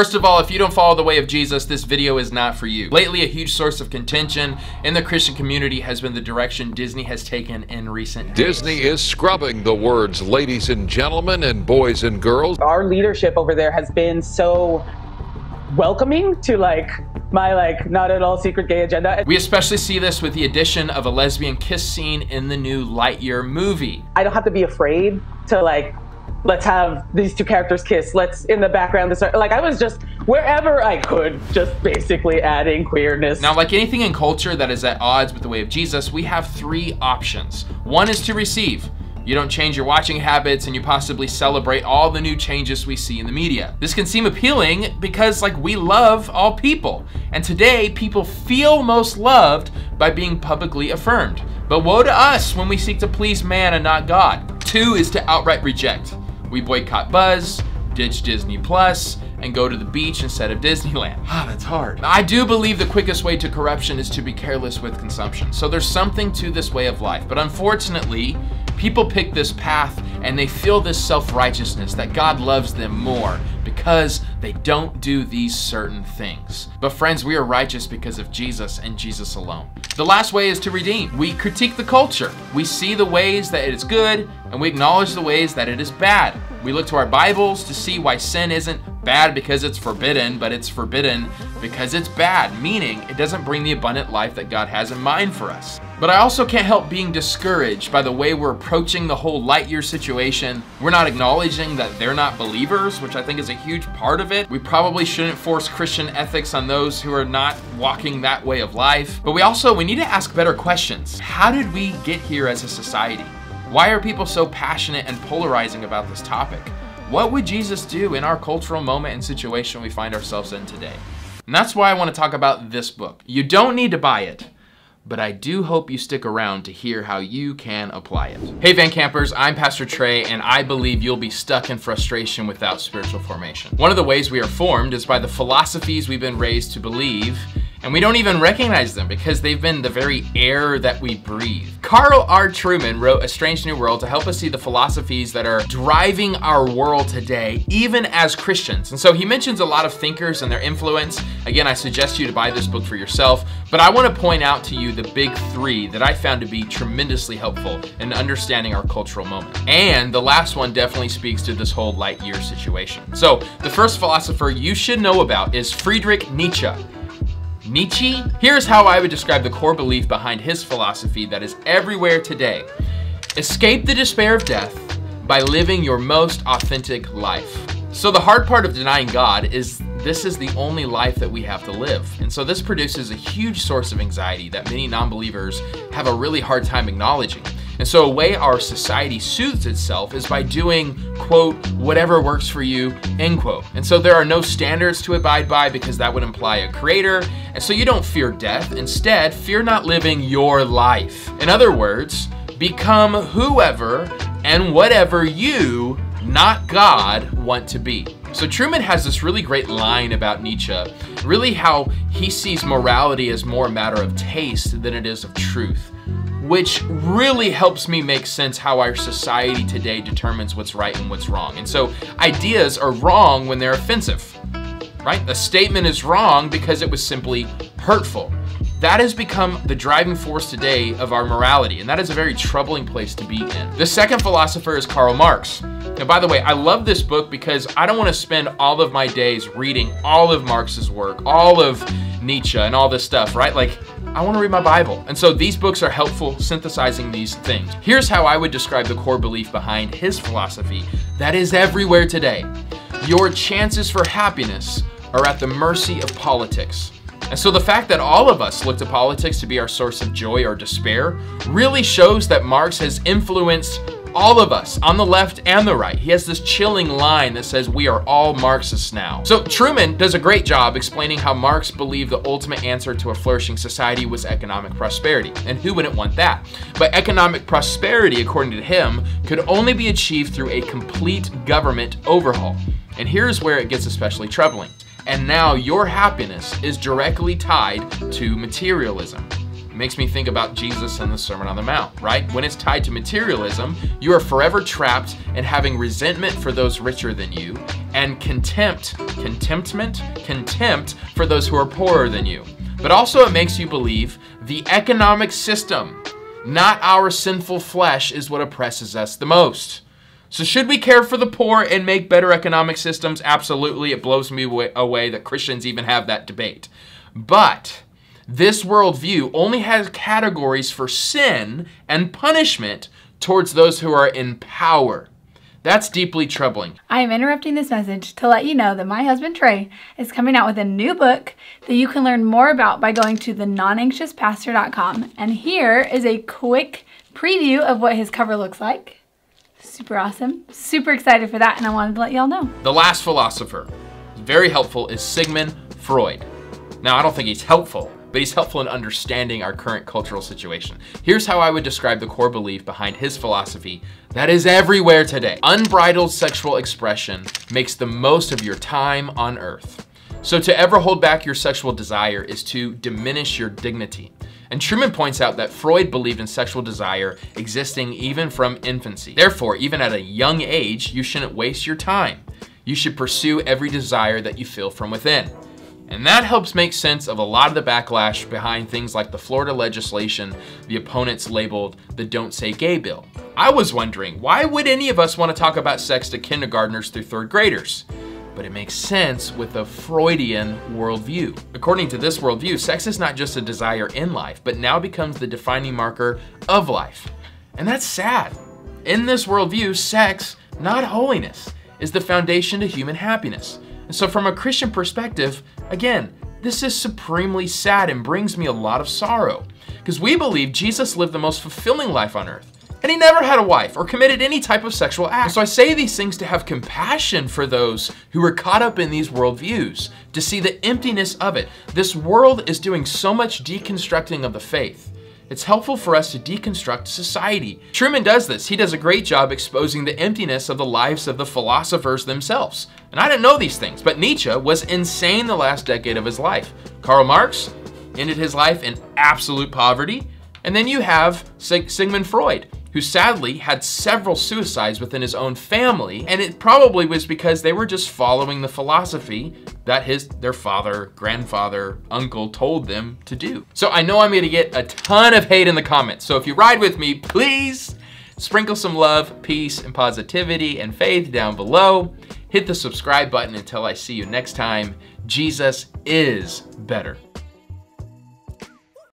First of all, if you don't follow the way of Jesus, this video is not for you. Lately, a huge source of contention in the Christian community has been the direction Disney has taken in recent days. Disney is scrubbing the words ladies and gentlemen and boys and girls. Our leadership over there has been so welcoming to my not at all secret gay agenda. We especially see this with the addition of a lesbian kiss scene in the new Lightyear movie. I don't have to be afraid to let's have these two characters kiss. Let's in the background. I was just wherever I could, just basically adding queerness. Now, like anything in culture that is at odds with the way of Jesus, we have three options. One is to receive. You don't change your watching habits and you possibly celebrate all the new changes we see in the media. This can seem appealing because we love all people. And today, people feel most loved by being publicly affirmed. But woe to us when we seek to please man and not God. Two is to outright reject. We boycott Buzz, ditch Disney Plus, and go to the beach instead of Disneyland. That's hard. I do believe the quickest way to corruption is to be careless with consumption. So there's something to this way of life. But unfortunately, people pick this path and they feel this self-righteousness that God loves them more because they don't do these certain things. But friends, we are righteous because of Jesus and Jesus alone. The last way is to redeem. We critique the culture. We see the ways that it is good and we acknowledge the ways that it is bad. We look to our Bibles to see why sin isn't bad because it's forbidden, but it's forbidden because it's bad, meaning it doesn't bring the abundant life that God has in mind for us. But I also can't help being discouraged by the way we're approaching the whole Lightyear situation. We're not acknowledging that they're not believers, which I think is a huge part of it. We probably shouldn't force Christian ethics on those who are not walking that way of life. But we need to ask better questions. How did we get here as a society? Why are people so passionate and polarizing about this topic? What would Jesus do in our cultural moment and situation we find ourselves in today? And that's why I want to talk about this book. You don't need to buy it, but I do hope you stick around to hear how you can apply it. Hey Van Campers, I'm Pastor Trey, and I believe you'll be stuck in frustration without spiritual formation. One of the ways we are formed is by the philosophies we've been raised to believe, and we don't even recognize them because they've been the very air that we breathe. Karl Trueman wrote A Strange New World to help us see the philosophies that are driving our world today, even as Christians. And so he mentions a lot of thinkers and their influence. Again, I suggest you to buy this book for yourself, but I want to point out to you the big three that I found to be tremendously helpful in understanding our cultural moment. And the last one definitely speaks to this whole Lightyear situation. So the first philosopher you should know about is Friedrich Nietzsche. Nietzsche? Here's how I would describe the core belief behind his philosophy that is everywhere today. Escape the despair of death by living your most authentic life. So the hard part of denying God is this is the only life that we have to live. And so this produces a huge source of anxiety that many non-believers have a really hard time acknowledging. And so a way our society soothes itself is by doing, quote, whatever works for you, end quote. And so there are no standards to abide by because that would imply a creator. And so you don't fear death. Instead, fear not living your life. In other words, become whoever and whatever you, not God, want to be. So Trueman has this really great line about Nietzsche, really how he sees morality as more a matter of taste than it is of truth, which really helps me make sense how our society today determines what's right and what's wrong. And so ideas are wrong when they're offensive, right? A statement is wrong because it was simply hurtful. That has become the driving force today of our morality, and that is a very troubling place to be in. The second philosopher is Karl Marx. Now, by the way, I love this book because I don't want to spend all of my days reading all of Marx's work, all of Nietzsche and all this stuff, right? I want to read my Bible. And so these books are helpful synthesizing these things. Here's how I would describe the core belief behind his philosophy that is everywhere today. Your chances for happiness are at the mercy of politics. And so the fact that all of us look to politics to be our source of joy or despair really shows that Marx has influenced all of us on the left and the right. He has this chilling line that says we are all Marxists now. So Trueman does a great job explaining how Marx believed the ultimate answer to a flourishing society was economic prosperity. And who wouldn't want that? But economic prosperity, according to him, could only be achieved through a complete government overhaul. And here's where it gets especially troubling. And now your happiness is directly tied to materialism. It makes me think about Jesus and the Sermon on the Mount, right? When it's tied to materialism, you are forever trapped in having resentment for those richer than you and contempt for those who are poorer than you. But also it makes you believe the economic system, not our sinful flesh, is what oppresses us the most. So should we care for the poor and make better economic systems? Absolutely. It blows me away that Christians even have that debate. But this worldview only has categories for sin and punishment towards those who are in power. That's deeply troubling. I am interrupting this message to let you know that my husband Trey is coming out with a new book that you can learn more about by going to thenonanxiouspastor.com. And here is a quick preview of what his cover looks like. Super awesome. Super excited for that, and I wanted to let y'all know. The last philosopher, very helpful, is Sigmund Freud. Now, I don't think he's helpful, but he's helpful in understanding our current cultural situation. Here's how I would describe the core belief behind his philosophy that is everywhere today. Unbridled sexual expression makes the most of your time on earth. So to ever hold back your sexual desire is to diminish your dignity. And Trueman points out that Freud believed in sexual desire existing even from infancy. Therefore, even at a young age, you shouldn't waste your time. You should pursue every desire that you feel from within. And that helps make sense of a lot of the backlash behind things like the Florida legislation the opponents labeled the Don't Say Gay bill. I was wondering, why would any of us want to talk about sex to kindergartners through third graders? But it makes sense with a Freudian worldview. According to this worldview, sex is not just a desire in life, but now becomes the defining marker of life. And that's sad. In this worldview, sex, not holiness, is the foundation to human happiness. And so from a Christian perspective, again, this is supremely sad and brings me a lot of sorrow, because we believe Jesus lived the most fulfilling life on earth, and he never had a wife or committed any type of sexual act. And so I say these things to have compassion for those who are caught up in these worldviews, to see the emptiness of it. This world is doing so much deconstructing of the faith. It's helpful for us to deconstruct society. Trueman does this. He does a great job exposing the emptiness of the lives of the philosophers themselves. And I didn't know these things, but Nietzsche was insane the last decade of his life. Karl Marx ended his life in absolute poverty. And then you have Sigmund Freud, who sadly had several suicides within his own family, and it probably was because they were just following the philosophy that their father, grandfather, uncle told them to do. So I know I'm gonna get a ton of hate in the comments, so if you ride with me, please sprinkle some love, peace, and positivity and faith down below. Hit the subscribe button until I see you next time. Jesus is better.